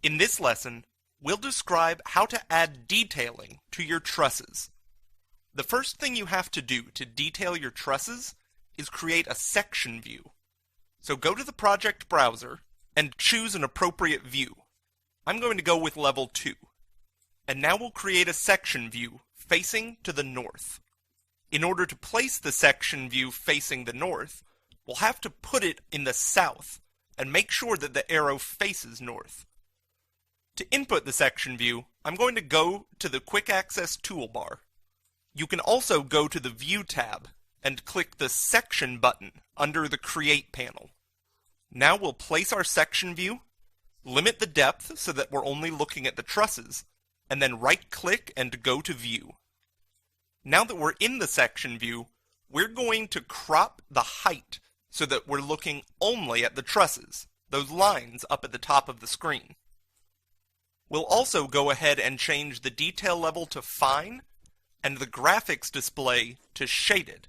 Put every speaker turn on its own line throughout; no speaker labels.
In this lesson, we'll describe how to add detailing to your trusses. The first thing you have to do to detail your trusses is create a section view. So go to the project browser and choose an appropriate view. I'm going to go with level 2. And now we'll create a section view facing to the north. In order to place the section view facing the north, we'll have to put it in the south and make sure that the arrow faces north. To input the section view, I'm going to go to the Quick Access toolbar. You can also go to the View tab and click the Section button under the Create panel. Now we'll place our section view, limit the depth so that we're only looking at the trusses, and then right-click and go to View. Now that we're in the section view, we're going to crop the height so that we're looking only at the trusses, those lines up at the top of the screen. We'll also go ahead and change the detail level to Fine and the graphics display to Shaded,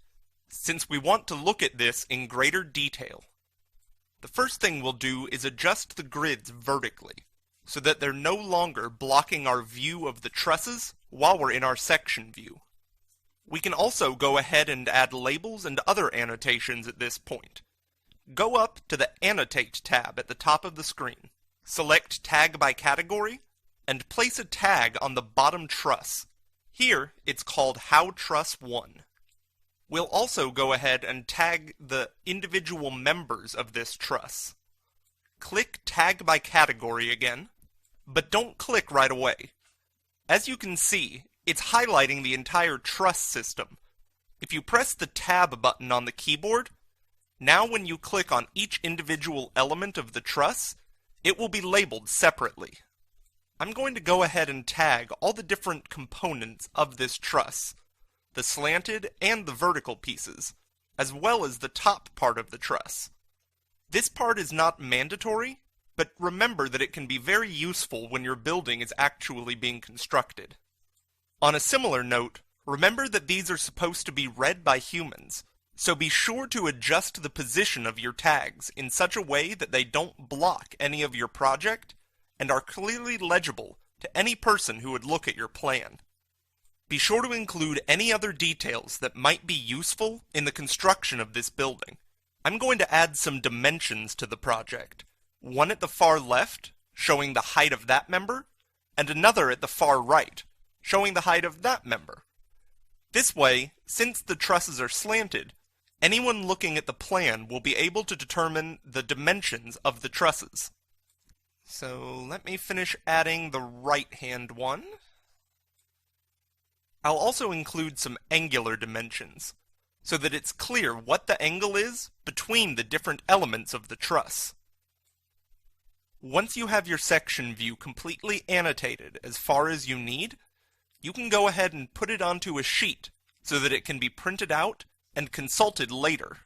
since we want to look at this in greater detail. The first thing we'll do is adjust the grids vertically, so that they're no longer blocking our view of the trusses while we're in our section view. We can also go ahead and add labels and other annotations at this point. Go up to the Annotate tab at the top of the screen. Select Tag by Category, and place a tag on the bottom truss. Here, it's called How Truss 1. We'll also go ahead and tag the individual members of this truss. Click Tag by Category again, but don't click right away. As you can see, it's highlighting the entire truss system. If you press the Tab button on the keyboard, now when you click on each individual element of the truss, it will be labeled separately. I'm going to go ahead and tag all the different components of this truss, the slanted and the vertical pieces, as well as the top part of the truss. This part is not mandatory, but remember that it can be very useful when your building is actually being constructed. On a similar note, remember that these are supposed to be read by humans, so be sure to adjust the position of your tags in such a way that they don't block any of your project and are clearly legible to any person who would look at your plan. Be sure to include any other details that might be useful in the construction of this building. I'm going to add some dimensions to the project, one at the far left, showing the height of that member, and another at the far right, showing the height of that member. This way, since the trusses are slanted, anyone looking at the plan will be able to determine the dimensions of the trusses. So let me finish adding the right-hand one. I'll also include some angular dimensions, so that it's clear what the angle is between the different elements of the truss. Once you have your section view completely annotated as far as you need, you can go ahead and put it onto a sheet so that it can be printed out and consulted later.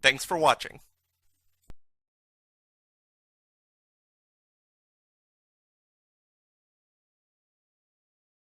Thanks for watching.